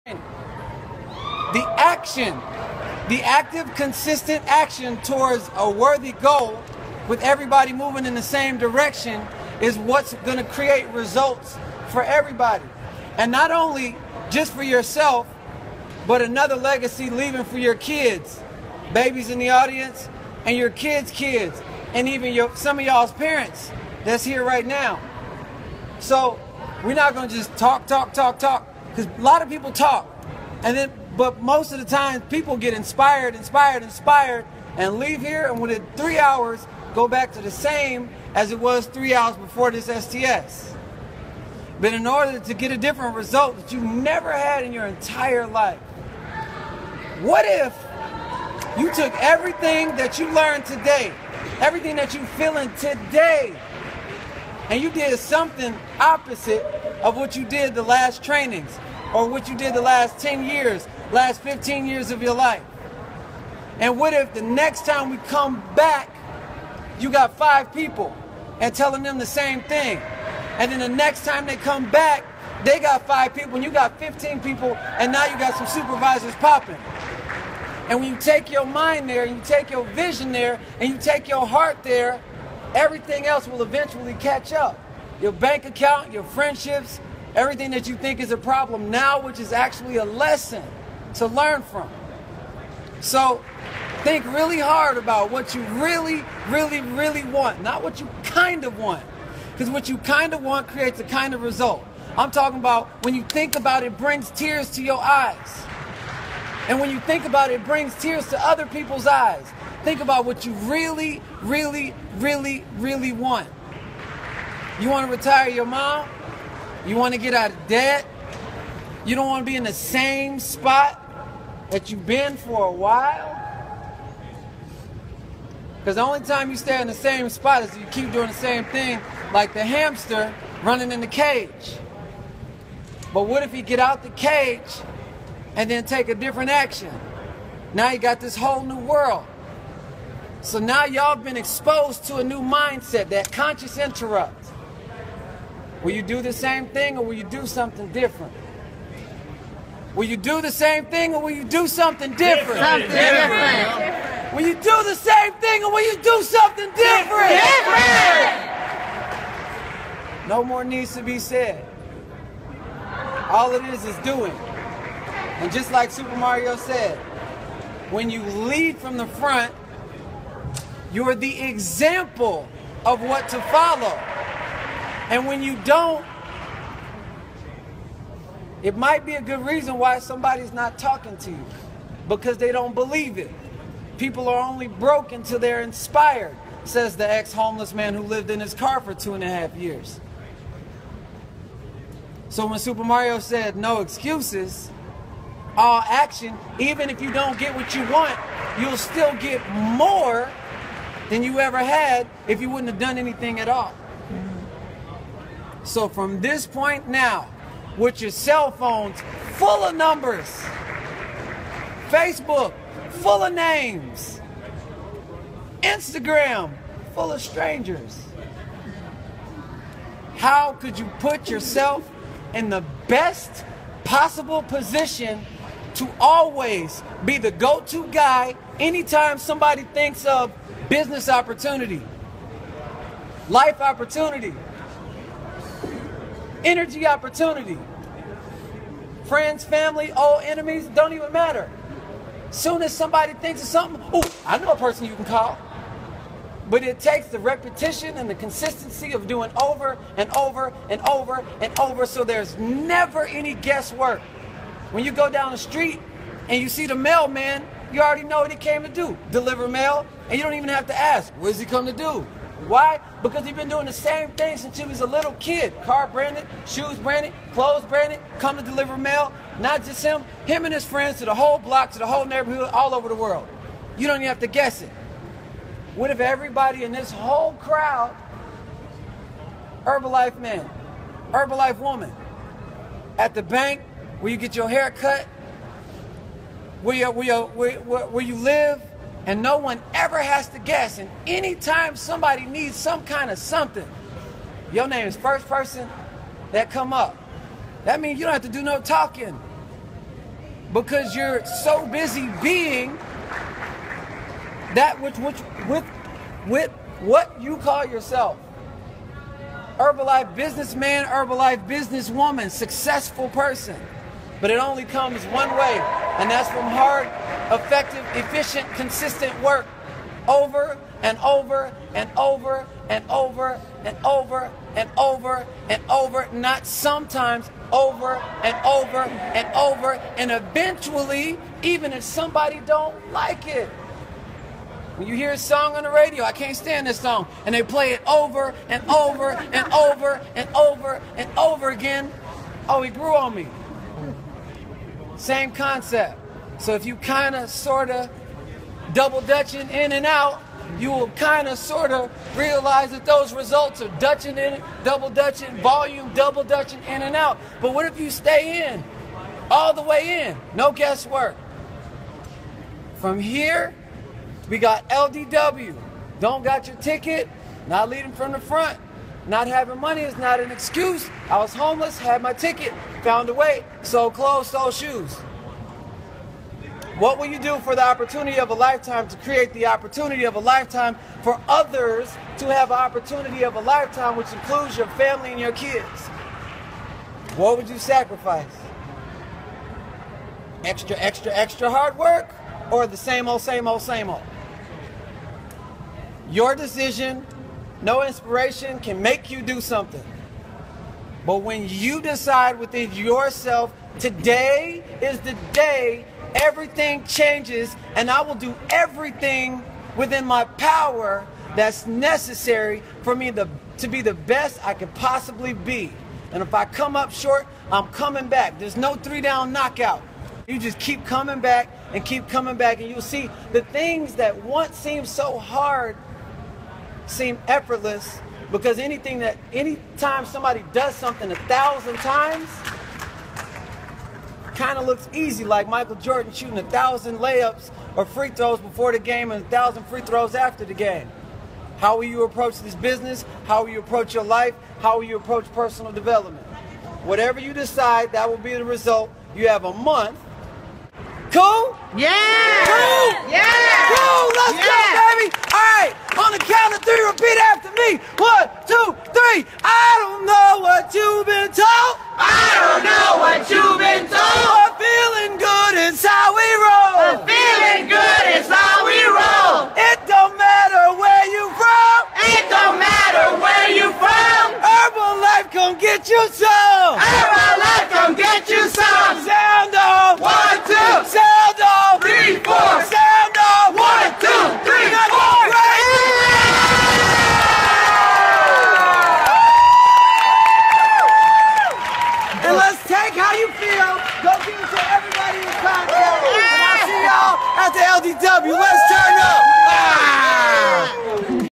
The action, the active, consistent action towards a worthy goal with everybody moving in the same direction is what's going to create results for everybody. And not only just for yourself, but another legacy leaving for your kids, babies in the audience, and your kids' kids, and even some of y'all's parents that's here right now. So we're not going to just talk, because a lot of people talk, but most of the time people get inspired, and leave here, and within 3 hours go back to the same as it was 3 hours before this STS. But in order to get a different result that you never had in your entire life, what if you took everything that you learned today, everything that you're feeling today, and you did something opposite of what you did the last trainings, or what you did the last 10 years, last 15 years of your life? And what if the next time we come back, you got 5 people and telling them the same thing? And then the next time they come back, they got 5 people and you got 15 people, and now you got some supervisors popping. And when you take your mind there, and you take your vision there, and you take your heart there, everything else will eventually catch up. Your bank account, your friendships, everything that you think is a problem now, which is actually a lesson to learn from. So think really hard about what you really want, not what you kind of want. Because what you kind of want creates a kind of result. I'm talking about when you think about it, it brings tears to your eyes. And when you think about it, it brings tears to other people's eyes. Think about what you really want. You want to retire your mom? You want to get out of debt? You don't want to be in the same spot that you've been for a while? Because the only time you stay in the same spot is if you keep doing the same thing, like the hamster running in the cage. But what if you get out the cage and then take a different action? Now you got this whole new world. So now y'all been exposed to a new mindset, that conscious interrupt. Will you do the same thing, or will you do something different? Will you do the same thing, or will you do something different? Something different. Will you do the same thing, or will you do something different? No more needs to be said. All it is doing. And just like Super Mario said, when you lead from the front, you're the example of what to follow. And when you don't, it might be a good reason why somebody's not talking to you, because they don't believe it. People are only broke until they're inspired, says the ex-homeless man who lived in his car for 2.5 years. So when Super Mario said no excuses, all action, even if you don't get what you want, you'll still get more than you ever had if you wouldn't have done anything at all. So from this point now, with your cell phones full of numbers, Facebook full of names, Instagram full of strangers, how could you put yourself in the best possible position to always be the go-to guy anytime somebody thinks of business opportunity, life opportunity, energy opportunity, friends, family, old enemies, don't even matter. Soon as somebody thinks of something, oh, I know a person you can call. But it takes the repetition and the consistency of doing over and over and over and over, so there's never any guesswork. When you go down the street and you see the mailman, you already know what he came to do, deliver mail, and you don't even have to ask, what does he come to do? Why? Because he's been doing the same thing since he was a little kid. Car branded, shoes branded, clothes branded, come to deliver mail. Not just him and his friends to the whole block, to the whole neighborhood, all over the world. You don't even have to guess it. What if everybody in this whole crowd, Herbalife man, Herbalife woman, at the bank, where you get your hair cut, where you live, and no one ever has to guess, and anytime somebody needs some kind of something, your name is first person that come up. That means you don't have to do no talking. because you're so busy being that with what you call yourself. Herbalife businessman, Herbalife businesswoman, successful person. But it only comes one way, and that's from hard, effective, efficient, consistent work over and over and over and over and over and over and over, not sometimes, over and over and over, and eventually, even if somebody don't like it. When you hear a song on the radio, I can't stand this song, and they play it over and over and over and over and over again, oh, he grew on me. Same concept. So if you kind of, sort of double dutching in and out, you will kind of, sort of realize that those results are dutching in, double dutching, volume, double dutching in and out. But what if you stay in, all the way in, no guesswork? From here, we got LDW. Don't got your ticket, not leading from the front. Not having money is not an excuse. I was homeless, had my ticket, found a way, sold clothes, sold shoes. What will you do for the opportunity of a lifetime to create the opportunity of a lifetime for others to have an opportunity of a lifetime, which includes your family and your kids? What would you sacrifice? Extra hard work, or the same old, same old, same old? Your decision. No inspiration can make you do something. But when you decide within yourself, today is the day everything changes, and I will do everything within my power that's necessary for me to be the best I could possibly be. And if I come up short, I'm coming back. There's no 3-down knockout. You just keep coming back and keep coming back, and you'll see the things that once seemed so hard seem effortless, because anytime somebody does something 1,000 times, kind of looks easy, like Michael Jordan shooting 1,000 layups or free throws before the game and 1,000 free throws after the game. How will you approach this business? How will you approach your life? How will you approach personal development? Whatever you decide, that will be the result. You have a month. Cool? Yeah! Cool? Yeah! Cool! Let's go, baby! Alright, on the count of 3, repeat after me. 1, 2, 3. I don't know what you've been told. I don't know what you've been told.